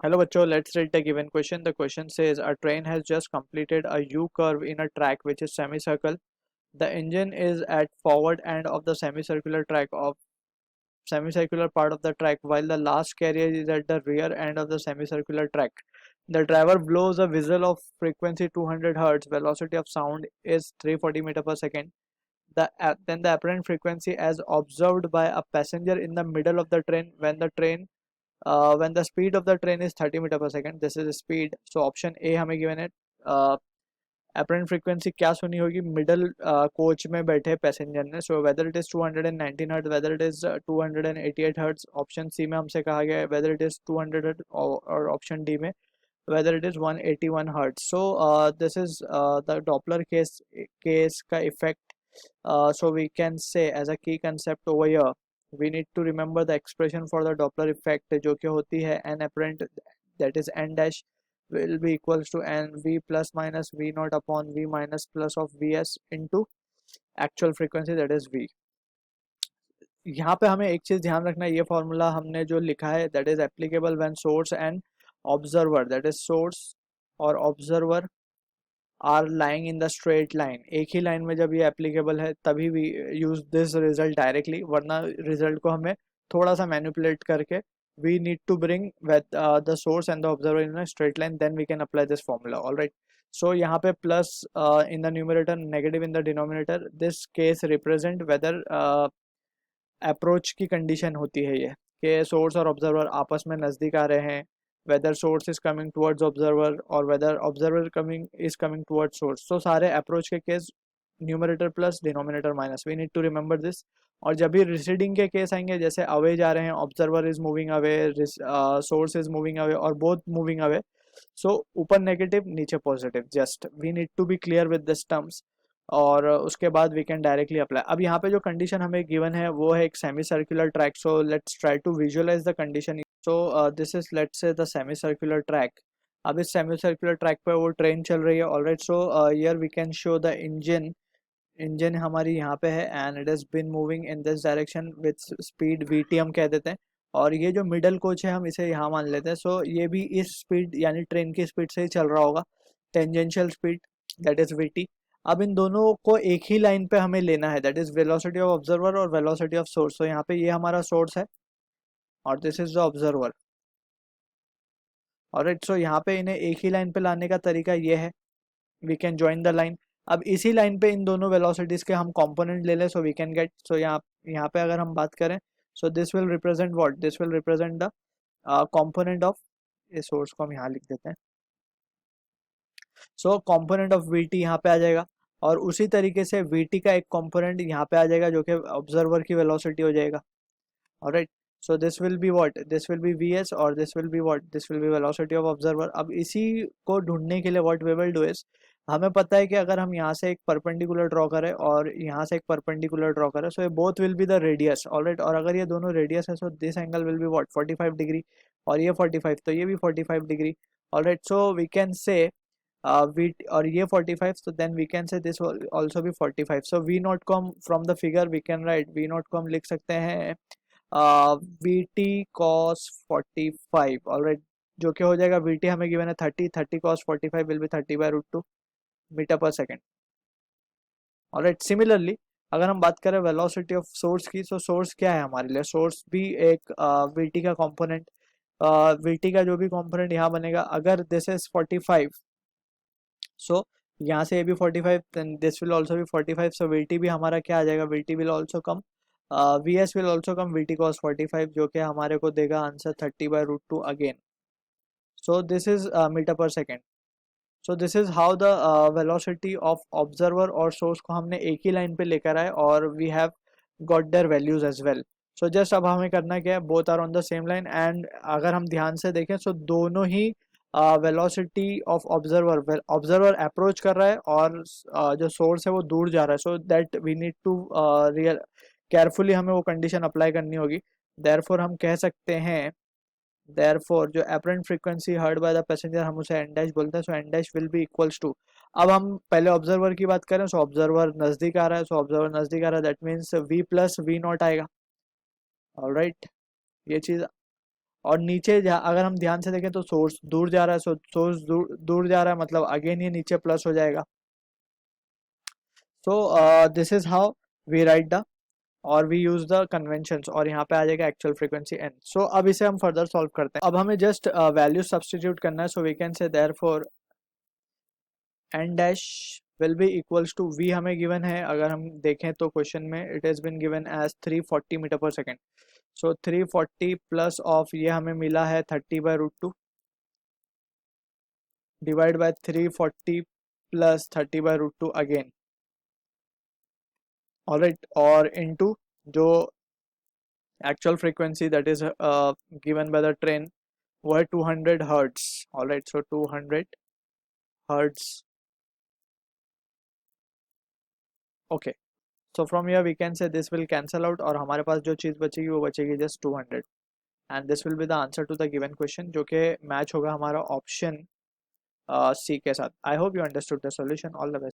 Hello bachcho, let's read the given question. The question says a train has just completed a U-curve in a track which is semicircle. The engine is at forward end of the semicircular part of the track while the last carriage is at the rear end of the semicircular track. The driver blows a whistle of frequency 200 Hz. Velocity of sound is 340 meter per second. Then the apparent frequency as observed by a passenger in the middle of the train when the speed of the train is 30 meter per second. This is speed. So option A हमें given है. Apparent frequency क्या सुनी होगी middle coach में बैठे passenger ने. So whether it is 219 hertz, whether it is 288 hertz. Option C में हमसे कहा गया है वेदर इट इज 200 हर्ट्ज और ऑप्शन डी में whether it is 181 hertz. So this is the Doppler case का effect. So we can say as a key concept over here, we need to remember the expression for the Doppler effect जो कि होती है n apparent, that is n dash will be equals to n v plus minus v naught upon v minus plus of vs into actual frequency, that is v. यहाँ पे हमें एक चीज ध्यान रखना है, ये फॉर्मूला हमने जो लिखा है that is applicable when source and observer, that is source और observer are lying in the straight line. एक ही लाइन में जब ये एप्लीकेबल है तभी we use this result directly, वरना रिजल्ट को हमें थोड़ा सा मैनिपुलेट करके we need to bring with the source and the observer in a straight line, then we can apply this formula. All right, so यहाँ पे plus in the numerator, negative in the denominator. This case represent whether approach की condition होती है ये कि source और observer आपस में नज़दीक आ रहे हैं, whether source is coming towards observer और whether observer coming is coming towards source. तो सारे अप्रोच के case numerator plus denominator minus, we need to remember this. और जब भी रिसीडिंग के केस आएंगे, जैसे अवे जा रहे हैं, observer is moving away, source is moving away और बोथ मूविंग अवे, सो ऊपर नेगेटिव नीचे positive, just we need to be clear with this terms और उसके बाद वी कैन डायरेक्टली अप्लाई. अब यहाँ पे जो कंडीशन हमें गिवन है वो है एक semi circular track. So let's try to visualize the condition. So this is let's say the semi circular track. अब इस सेमी सर्कुलर ट्रैक पे वो ट्रेन चल रही है. Alright, so here we can show the engine हमारी यहाँ पे है and it is been moving in this direction with speed VT हम कह देते हैं. और ये जो मिडल कोच है हम इसे यहाँ मान लेते हैं. सो ये भी इस स्पीड यानी ट्रेन की स्पीड से ही चल रहा होगा, tangential speed, that is VT. अब इन दोनों को एक ही लाइन पे हमें लेना है, that is velocity of observer और वेलोसिटी ऑफ सोर्स. तो यहाँ पे ये हमारा सोर्स है और this is the observer. Alright, so यहाँ पे इन्हें एक ही लाइन पे लाने का तरीका ये है, we can join the line. अब इसी लाइन पे इन दोनों वेलोसिटीज के हम कंपोनेंट ले लें, सो वी कैन गेट. सो यहाँ पे अगर हम बात करें, सो this will represent what, this will represent the component of, इस सोर्स को हम यहाँ लिख देते हैं. सो कंपोनेंट ऑफ वीटी यहाँ पे आ जाएगा और उसी तरीके से वीटी का एक कंपोनेंट यहाँ पे आ जाएगा जो कि ऑब्जर्वर की वेलोसिटी हो जाएगा. Alright, so this will be what, this will be VS और this will be what, this will be velocity of observer. अब इसी को ढूंढने के लिए what we will do is, हमें पता है कि अगर हम यहाँ से एक परपेंडिकुलर ड्रॉ करें और यहाँ से एक परपेंडिकुलर ड्रॉ करें, सो ये both will be the radius. Alright, और अगर ये दोनों रेडियस है, so this angle will be what 45 degree और ये 45, तो ये भी 45 degree. Alright, so we can say v और ये 45, so then we can say this will also be 45. so v naught को हम from the figure we can write, v naught को हम लिख सकते हैं vt cos 45. alright, जो कि हो जाएगा vt हमें गिवन है 30 cos 45 will be 30/√2 metre per second. alright, similarly अगर हम बात करें वेलोसिटी ऑफ सोर्स की, तो सोर्स क्या है हमारे लिए, सोर्स भी एक vt का कंपोनेंट. vt का जो भी कंपोनेंट यहाँ बनेगा, अगर दिस इज 45, सो यहाँ से ये भी 45, देन दिस विल ऑल्सो भी 45. सो वीटी भी हमारा क्या आ जाएगा, VT will also come, V S will also come VT cos 45, जो कि हमारे को देगा answer 30/√2 again. So this is meter per second. So this is how the velocity of observer और सोर्स को हमने एक ही लाइन पे लेकर आए और we have got their values as well. So just अब हमें करना क्या है, both are on the same line. And अगर हम ध्यान से देखें, सो दोनों ही velocity of observer, observer approach कर रहा है और जो सोर्स है वो दूर जा रहा है. So that we need to real carefully हमें वो कंडीशन अप्लाई करनी होगी. देयरफॉर हम कह सकते हैं, देयरफॉर जो apparent frequency heard by the passenger हम उसे एन डैश बोलते हैं. So n dash will be equals to, अब हम पहले ऑब्जर्वर की बात करें, सो ऑब्जर्वर नजदीक आ रहा है, सो ऑब्जर्वर नजदीक आ रहा है, that means v plus v naught आएगा. ऑलराइट, ये चीज और नीचे अगर हम ध्यान से देखें तो सोर्स दूर जा रहा है, सोर्स दूर जा रहा है, मतलब अगेन ये नीचे प्लस हो जाएगा. So this is how we write the और वी यूज द कन्वेंशंस, और यहाँ पे आ जाएगा एक्चुअल फ्रीक्वेंसी एन. सो अब इसे हम फर्दर सॉल्व करते हैं. अब हमें जस्ट वैल्यू सब्स्टिट्यूट करना है. So we can say therefore n dash will be equals to v हमें गिवन है, अगर हम देखें तो क्वेश्चन में it has been given as 340 meter per second. So 340 plus of ये हमें मिला है 30/√2 divide by 340 plus 30/√2 again. Alright, और इनटू जो actual frequency that is given by the train वो है 200 hertz. Alright, so 200 hertz. Okay, so from here we can say this will cancel out, और हमारे पास जो चीज़ बचेगी वो बचेगी just 200. And this will be the answer to the given question, जो कि मैच होगा हमारा ऑप्शन सी के साथ. I hope you understood the solution. All the best.